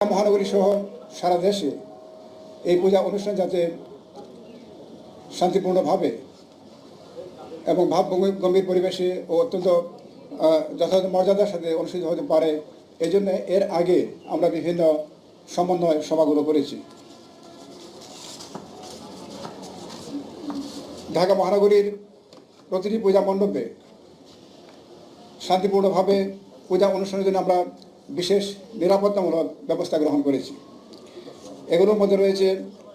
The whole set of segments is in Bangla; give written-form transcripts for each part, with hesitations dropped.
মহানগরী সহ সারা দেশে এই পূজা অনুষ্ঠান যাতে শান্তিপূর্ণভাবে এবং ভাবগম্ভীর পরিবেশে ও অত্যন্ত যথাযথ মর্যাদার সাথে অনুষ্ঠিত হতে পারে এই জন্য এর আগে আমরা বিভিন্ন সমন্বয় সভাগুলো করেছি। ঢাকা মহানগরীর প্রতিটি পূজা মণ্ডপে শান্তিপূর্ণভাবে পূজা অনুষ্ঠানের জন্য আমরা বিশেষ নিরাপত্তামূলক ব্যবস্থা গ্রহণ করেছি। এগুলোর মধ্যে রয়েছে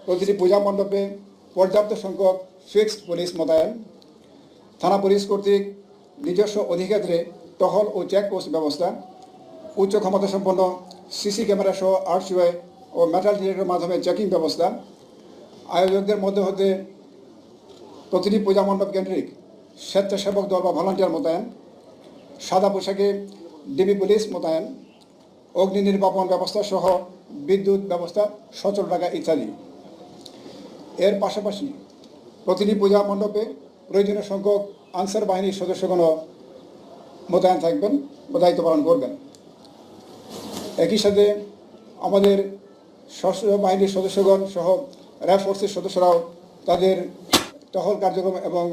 প্রতিটি পূজা মণ্ডপে পর্যাপ্ত সংখ্যক ফিক্সড পুলিশ মোতায়েন, থানা পুলিশ কর্তৃক নিজস্ব অধিক্ষেত্রে টহল ও চেকপোস্ট ব্যবস্থা, উচ্চ ক্ষমতাসম্পন্ন সিসি ক্যামেরা সহ আরটিওআই ও মেটাল ডিটেক্টরের মাধ্যমে চেকিং ব্যবস্থা, আয়োজকদের মধ্যে হতে প্রতিটি পূজা মণ্ডপ কেন্দ্রিক স্বেচ্ছাসেবক দল বা ভলান্টিয়ার মোতায়েন, সাদা পোশাকে ডিবি পুলিশ মোতায়েন, অগ্নি নির্বাপন ব্যবস্থা সহ বিদ্যুৎ ব্যবস্থা সচল রাখা ইত্যাদি। এর পাশাপাশি প্রতিটি পূজা মণ্ডপে প্রয়োজনীয় সংখ্যক আনসার বাহিনীর সদস্যগণও মোতায়েন থাকবেন বা দায়িত্ব পালন করবেন। একই সাথে আমাদের সশস্ত্র বাহিনীর সদস্যগণ সহ র্যাব ফোর্সের সদস্যরাও তাদের টহল কার্যক্রম এবং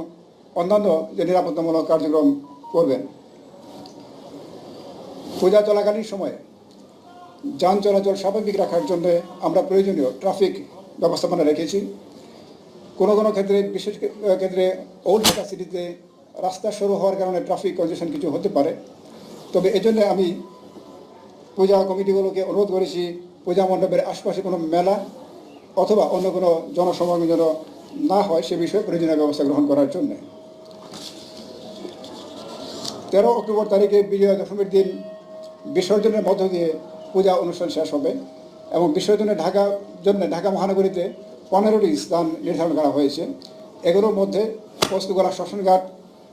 অন্যান্য যে নিরাপত্তামূলক কার্যক্রম করবেন। পূজা চলাকালীন সময়ে যান চলাচল স্বাভাবিক রাখার জন্য আমরা প্রয়োজনীয় ট্রাফিক ব্যবস্থাপনা রেখেছি। কোনো কোনো ক্ষেত্রে বিশেষ ক্ষেত্রে ওল্ড ঢাকা সিটিতে রাস্তা সরু হওয়ার কারণে ট্রাফিক কনজেশন কিছু হতে পারে, তবে এজন্য আমি পূজা কমিটিগুলোকে অনুরোধ করেছি পূজা মণ্ডপের আশপাশে কোনো মেলা অথবা অন্য কোনো জনসমাগম যেন না হয় সে বিষয়ে প্রয়োজনীয় ব্যবস্থা গ্রহণ করার জন্য। 13 অক্টোবর তারিখে বিজয়া দশমীর দিন বিসর্জনের মধ্য দিয়ে পূজা অনুষ্ঠান শেষ হবে এবং বিসর্জনে ঢাকা মহানগরীতে 15টি স্থান নির্ধারণ করা হয়েছে। এগুলোর মধ্যে পোস্তগোলা শ্মশানঘাট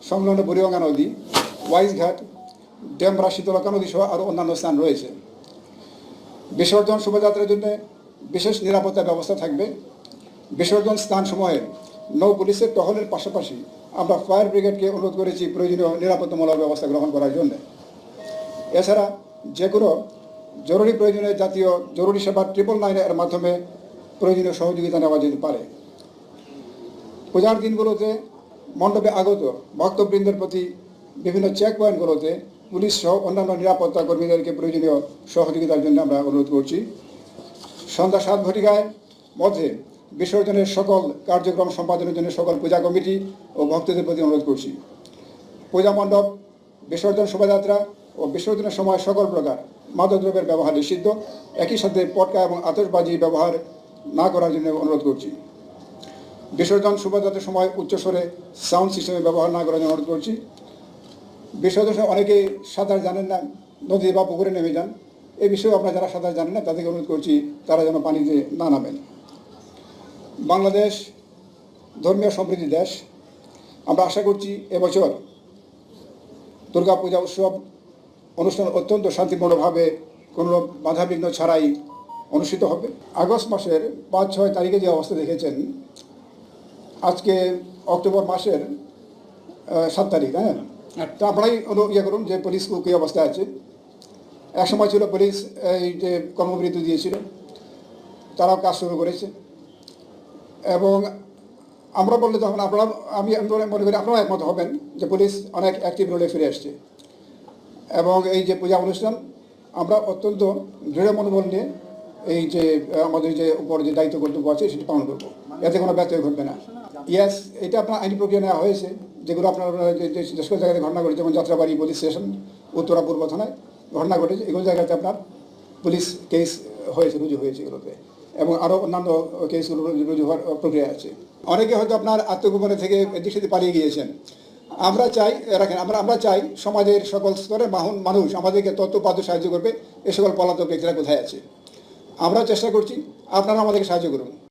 সংলগ্ন বুড়িগঙ্গা নদী, ওয়াইজঘাট, ডেমরা শীতলকা নদী সহ আরও অন্যান্য স্থান রয়েছে। বিসর্জন শোভাযাত্রার জন্য বিশেষ নিরাপত্তা ব্যবস্থা থাকবে। বিসর্জন স্থান সময়ে নৌ পুলিশের টহলের পাশাপাশি আমরা ফায়ার ব্রিগেডকে অনুরোধ করেছি প্রয়োজনীয় নিরাপত্তামূলক ব্যবস্থা গ্রহণ করার জন্য। এছাড়া যে কোনো জরুরি প্রয়োজনে জাতীয় জরুরি সেবা 999 এর মাধ্যমে প্রয়োজনীয় সহযোগিতা নেওয়া যেতে পারে। পূজার দিনগুলোতে মণ্ডপে আগত ভক্তবৃন্দের প্রতি বিভিন্ন চেক পয়েন্টগুলোতে পুলিশ সহ অন্যান্য নিরাপত্তা কর্মীদেরকে প্রয়োজনীয় সহযোগিতার জন্য আমরা অনুরোধ করছি। সন্ধ্যা 7 ঘটিকায় মধ্যে বিসর্জনের সকল কার্যক্রম সম্পাদনের জন্য সকল পূজা কমিটি ও ভক্তদের প্রতি অনুরোধ করছি। পূজা মণ্ডপ, বিসর্জন শোভাযাত্রা ও বিসর্জনের সময় সকল প্রকার মাদকদ্রব্যের ব্যবহার নিষিদ্ধ। একই সাথে পটকা এবং আতশবাজি ব্যবহার না করার জন্য অনুরোধ করছি। বিসর্জন শোভাযাত্রার সময় উচ্চস্বরে সাউন্ড সিস্টেমের ব্যবহার না করার জন্য অনুরোধ করছি। বিসর্জনের সময় অনেকেই সাঁতার জানেন না, নদী বা পুকুরে নেমে যান। এই বিষয়েও আপনারা যারা সাঁতার জানেন না তাদেরকে অনুরোধ করছি তারা যেন পানিতে না নামেন। বাংলাদেশ ধর্মীয় সমৃদ্ধি দেশ। আমরা আশা করছি এবছর দুর্গাপূজা উৎসব অনুষ্ঠান অত্যন্ত শান্তিপূর্ণভাবে কোনো বাধাবিঘ্ন ছাড়াই অনুষ্ঠিত হবে। আগস্ট মাসের 5-6 তারিখে যে অবস্থা দেখেছেন, আজকে অক্টোবর মাসের 7 তারিখ, হ্যাঁ, তো আপনারাই ইয়ে করুন যে পুলিশ কী অবস্থায় আছে। এক সময় ছিল পুলিশ এই যে কর্মবিরতি দিয়েছিল, তারাও কাজ শুরু করেছে এবং আমরা বললে তখন আমি মনে করি আপনারা একমত হবেন যে পুলিশ অনেক অ্যাক্টিভ রোলে ফিরে আসছে এবং এই যে পূজা অনুষ্ঠান আমরা অত্যন্ত দৃঢ় মনোবল নিয়ে এই যে আমাদের যে উপর যে দায়িত্ব কর্তব্য আছে সেটি পালন করবো, এতে কোনো ব্যত্যয় ঘটবে না। ইয়াস, এটা আপনার আইনি প্রক্রিয়া নেওয়া হয়েছে, যেগুলো আপনার যে সকল জায়গায় ঘটনা ঘটেছে, যেমন যাত্রাবাড়ি পুলিশ স্টেশন, উত্তরা পূর্ব থানায় ঘটনা ঘটেছে, এগুলো জায়গাতে আপনার পুলিশ কেস হয়েছে, রুজু হয়েছে এগুলোতে, এবং আরও অন্যান্য কেসগুলো রুজু হওয়ার প্রক্রিয়া আছে। অনেকে হয়তো আপনার আত্মগোপনে থেকে এদিক সেদিক পালিয়ে গিয়েছেন। আমরা চাই আমরা চাই সমাজের সকল স্তরের মানুষ আমাদেরকে তথ্যপাত্র সাহায্য করবে এ সকল পলাতক ব্যক্তিরা কোথায় আছে। আমরা চেষ্টা করছি, আপনারা আমাদেরকে সাহায্য করুন।